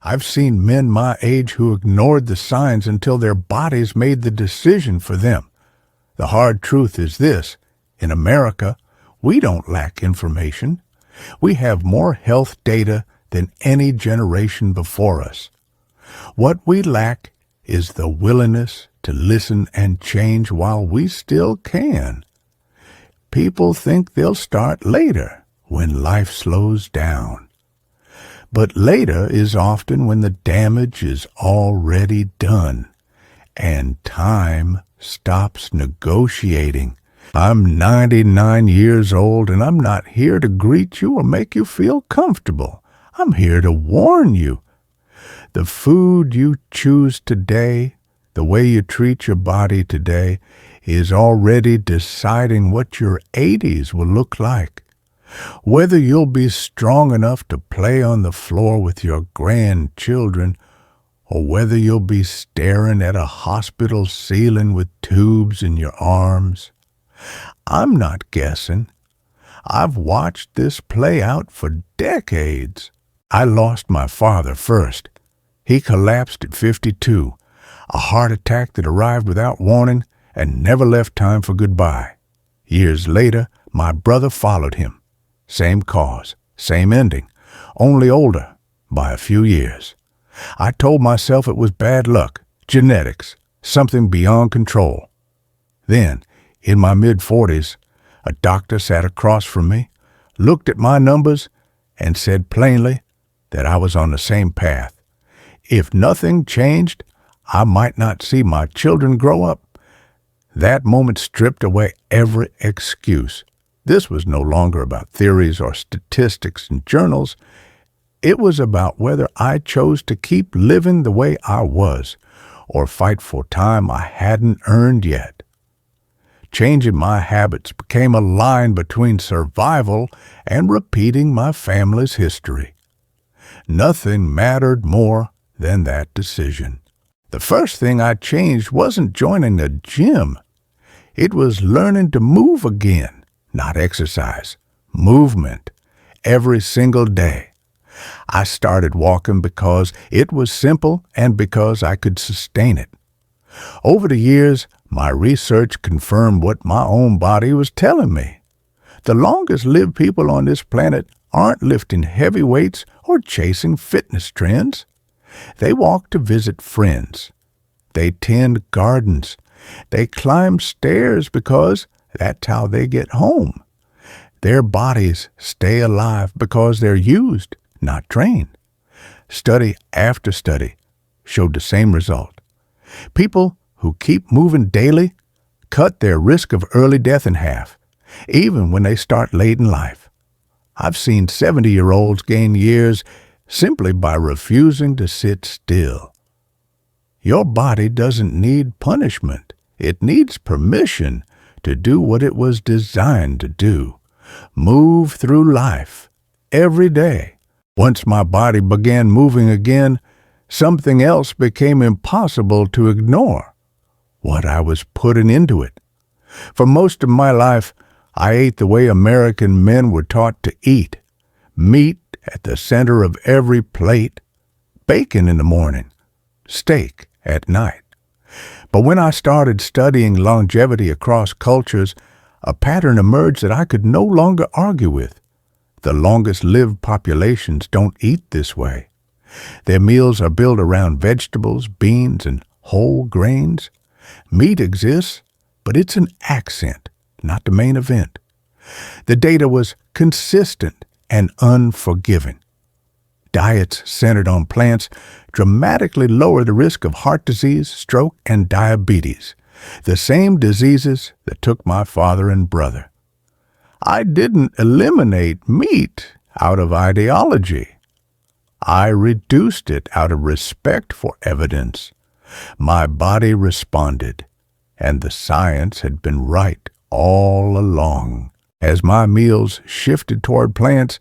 I've seen men my age who ignored the signs until their bodies made the decision for them. The hard truth is this: in America, we don't lack information. We have more health data than any generation before us. What we lack is the willingness to listen and change while we still can. People think they'll start later, when life slows down. But later is often when the damage is already done, and time stops negotiating. I'm 99 years old, and I'm not here to greet you or make you feel comfortable. I'm here to warn you. The food you choose today, the way you treat your body today, is already deciding what your 80s will look like. Whether you'll be strong enough to play on the floor with your grandchildren, or whether you'll be staring at a hospital ceiling with tubes in your arms. I'm not guessing. I've watched this play out for decades. I lost my father first. He collapsed at 52, a heart attack that arrived without warning and never left time for goodbye. Years later, my brother followed him. Same cause, same ending, only older by a few years. I told myself it was bad luck, genetics, something beyond control. Then, in my mid-40s, a doctor sat across from me, looked at my numbers, and said plainly that I was on the same path. If nothing changed, I might not see my children grow up. That moment stripped away every excuse. This was no longer about theories or statistics in journals. It was about whether I chose to keep living the way I was or fight for time I hadn't earned yet. Changing my habits became a line between survival and repeating my family's history. Nothing mattered more than that decision. The first thing I changed wasn't joining a gym. It was learning to move again, not exercise, movement, every single day. I started walking because it was simple and because I could sustain it. Over the years, my research confirmed what my own body was telling me. The longest-lived people on this planet aren't lifting heavy weights or chasing fitness trends. They walk to visit friends. They tend gardens. They climb stairs because that's how they get home. Their bodies stay alive because they're used, not trained. Study after study showed the same result. People who keep moving daily cut their risk of early death in half, even when they start late in life. I've seen 70-year-olds gain years simply by refusing to sit still. Your body doesn't need punishment. It needs permission to do what it was designed to do. Move through life every day. Once my body began moving again, something else became impossible to ignore: what I was putting into it. For most of my life, I ate the way American men were taught to eat. Meat at the center of every plate, bacon in the morning, steak at night. But when I started studying longevity across cultures, a pattern emerged that I could no longer argue with. The longest-lived populations don't eat this way. Their meals are built around vegetables, beans, and whole grains. Meat exists, but it's an accent, not the main event. The data was consistent and unforgiving. Diets centered on plants dramatically lower the risk of heart disease, stroke, and diabetes, the same diseases that took my father and brother. I didn't eliminate meat out of ideology. I reduced it out of respect for evidence. My body responded, and the science had been right all along. As my meals shifted toward plants,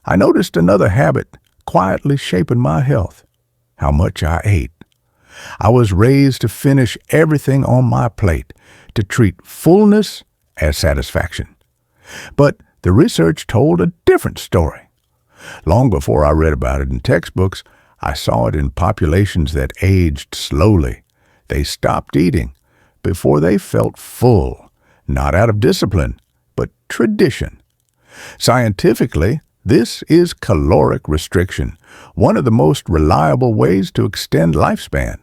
I noticed another habit quietly shaping my health: how much I ate. I was raised to finish everything on my plate, to treat fullness as satisfaction. But the research told a different story. Long before I read about it in textbooks, I saw it in populations that aged slowly. They stopped eating before they felt full, not out of discipline, but tradition. Scientifically, this is caloric restriction, one of the most reliable ways to extend lifespan.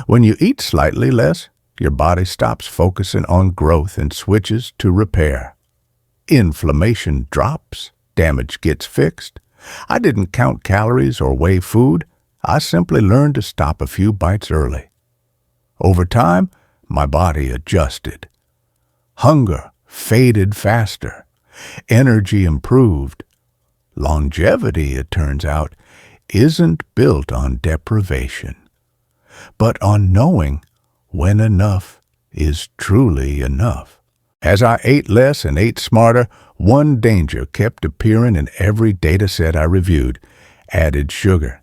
When you eat slightly less, your body stops focusing on growth and switches to repair. Inflammation drops, damage gets fixed. I didn't count calories or weigh food. I simply learned to stop a few bites early. Over time, my body adjusted. Hunger faded faster. Energy improved. Longevity, it turns out, isn't built on deprivation, but on knowing when enough is truly enough. As I ate less and ate smarter, one danger kept appearing in every data set I reviewed: added sugar.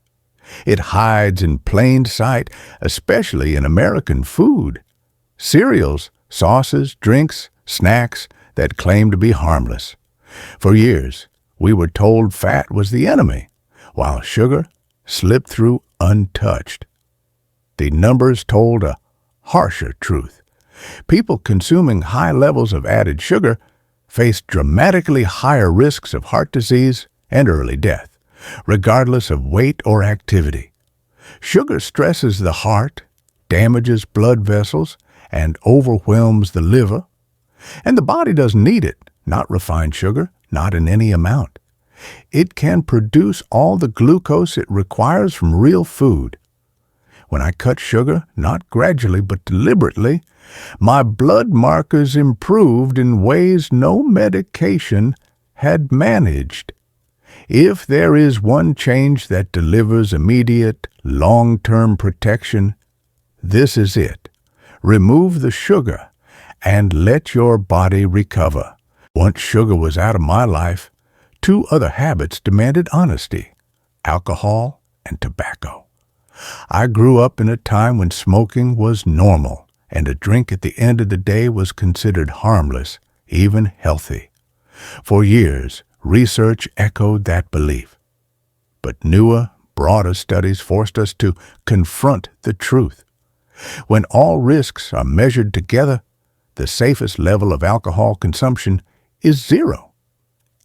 It hides in plain sight, especially in American food. Cereals, sauces, drinks, snacks that claim to be harmless. For years, we were told fat was the enemy, while sugar slipped through untouched. The numbers told a harsher truth. People consuming high levels of added sugar faced dramatically higher risks of heart disease and early death, regardless of weight or activity. Sugar stresses the heart, damages blood vessels, and overwhelms the liver. And the body doesn't need it, not refined sugar, not in any amount. It can produce all the glucose it requires from real food. When I cut sugar, not gradually but deliberately, my blood markers improved in ways no medication had managed. If there is one change that delivers immediate, long-term protection, this is it. Remove the sugar and let your body recover. Once sugar was out of my life, two other habits demanded honesty: alcohol and tobacco. I grew up in a time when smoking was normal, and a drink at the end of the day was considered harmless, even healthy. For years, research echoed that belief. But newer, broader studies forced us to confront the truth. When all risks are measured together, the safest level of alcohol consumption is zero.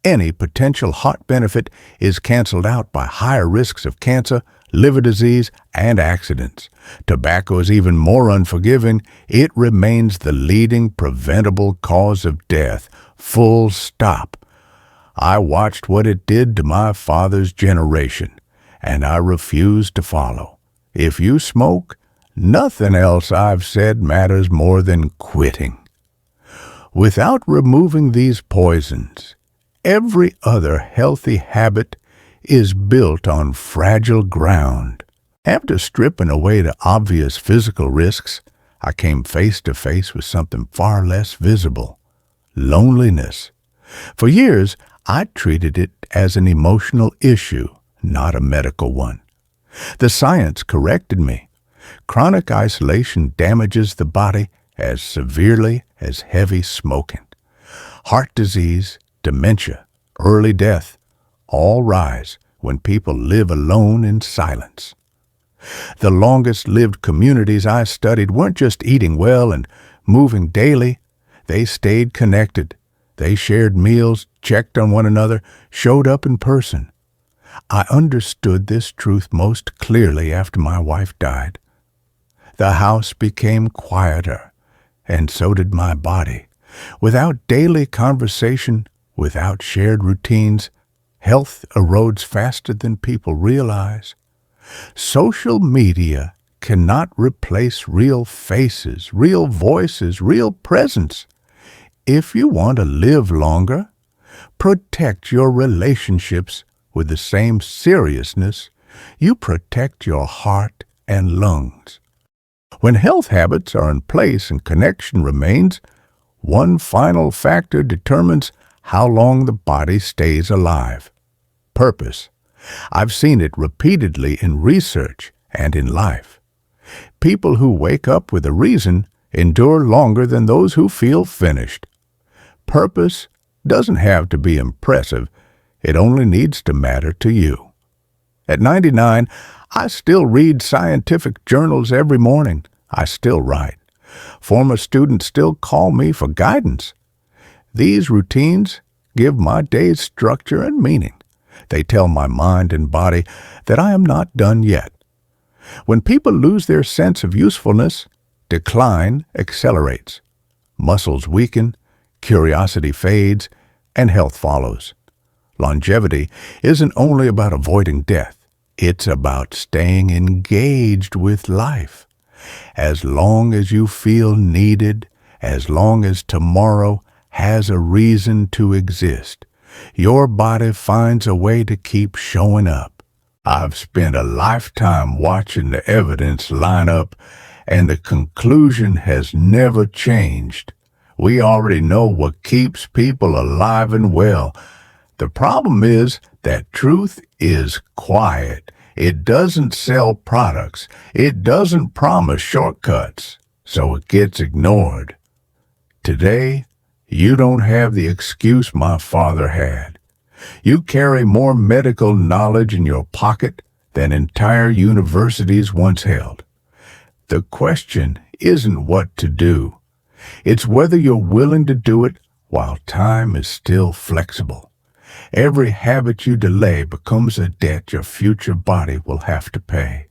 Any potential heart benefit is canceled out by higher risks of cancer, liver disease, and accidents. Tobacco is even more unforgiving. It remains the leading preventable cause of death. Full stop. I watched what it did to my father's generation, and I refuse to follow. If you smoke, nothing else I've said matters more than quitting. Without removing these poisons, every other healthy habit is built on fragile ground. After stripping away the obvious physical risks, I came face to face with something far less visible: loneliness. For years, I treated it as an emotional issue, not a medical one. The science corrected me. Chronic isolation damages the body as severely as heavy smoking. Heart disease, dementia, early death, all rise when people live alone in silence. The longest-lived communities I studied weren't just eating well and moving daily. They stayed connected. They shared meals, checked on one another, showed up in person. I understood this truth most clearly after my wife died. The house became quieter, and so did my body. Without daily conversation, without shared routines, health erodes faster than people realize. Social media cannot replace real faces, real voices, real presence. If you want to live longer, protect your relationships with the same seriousness you protect your heart and lungs. When health habits are in place and connection remains, one final factor determines how long the body stays alive: purpose. I've seen it repeatedly in research and in life. People who wake up with a reason endure longer than those who feel finished. Purpose doesn't have to be impressive. It only needs to matter to you. At 99, I still read scientific journals every morning. I still write. Former students still call me for guidance. These routines give my days structure and meaning. They tell my mind and body that I am not done yet. When people lose their sense of usefulness, decline accelerates. Muscles weaken, curiosity fades, and health follows. Longevity isn't only about avoiding death. It's about staying engaged with life. As long as you feel needed, as long as tomorrow has a reason to exist, your body finds a way to keep showing up. I've spent a lifetime watching the evidence line up, and the conclusion has never changed. We already know what keeps people alive and well. The problem is that truth is quiet. It doesn't sell products. It doesn't promise shortcuts, so it gets ignored. Today, you don't have the excuse my father had. You carry more medical knowledge in your pocket than entire universities once held. The question isn't what to do. It's whether you're willing to do it while time is still flexible. Every habit you delay becomes a debt your future body will have to pay.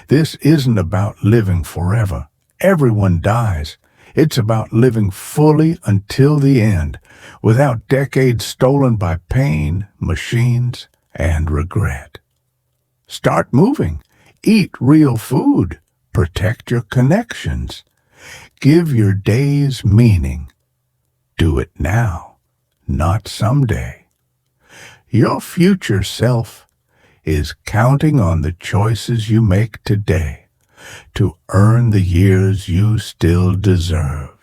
This isn't about living forever. Everyone dies. It's about living fully until the end, without decades stolen by pain, machines, and regret. Start moving. Eat real food. Protect your connections. Give your days meaning. Do it now, not someday. Your future self is counting on the choices you make today to earn the years you still deserve.